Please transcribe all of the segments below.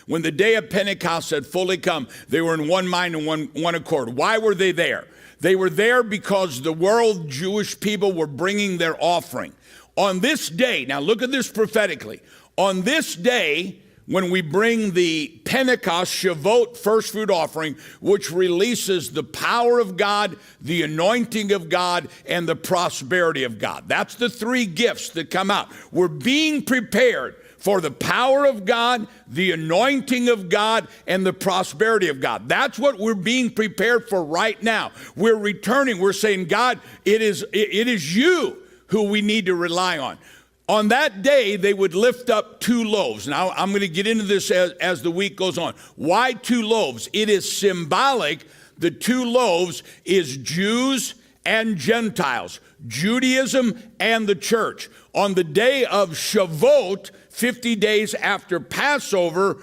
When the day of Pentecost had fully come, they were in one mind and one accord. Why were they there? They were there because the world Jewish people were bringing their offering. On this day, now look at this prophetically, on this day, when we bring the Pentecost Shavuot first fruit offering, which releases the power of God, the anointing of God, and the prosperity of God. That's the three gifts that come out. We're being prepared for the power of God, the anointing of God, and the prosperity of God. That's what we're being prepared for right now. We're returning. We're saying, God, it is you who we need to rely on. On that day, they would lift up 2 loaves. Now, I'm going to get into this as the week goes on. Why 2 loaves? It is symbolic. The 2 loaves is Jews and Gentiles, Judaism and the church. On the day of Shavuot, 50 days after Passover,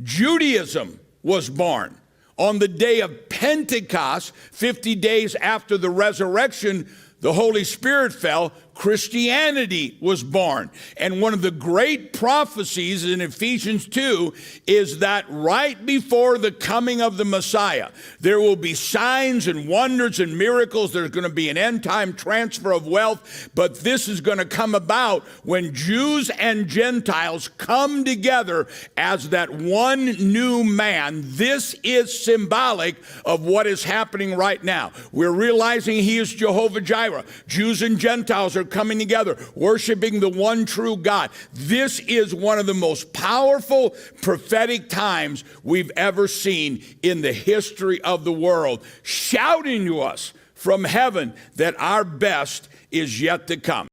Judaism was born. On the day of Pentecost, 50 days after the resurrection, the Holy Spirit fell, Christianity was born. And one of the great prophecies in Ephesians 2 is that right before the coming of the Messiah, there will be signs and wonders and miracles. There's going to be an end-time transfer of wealth, but this is going to come about when Jews and Gentiles come together as that one new man. This is symbolic of what is happening right now. We're realizing he is Jehovah Jireh. Jews and Gentiles are coming together, worshiping the one true God. This is one of the most powerful prophetic times we've ever seen in the history of the world, shouting to us from heaven that our best is yet to come.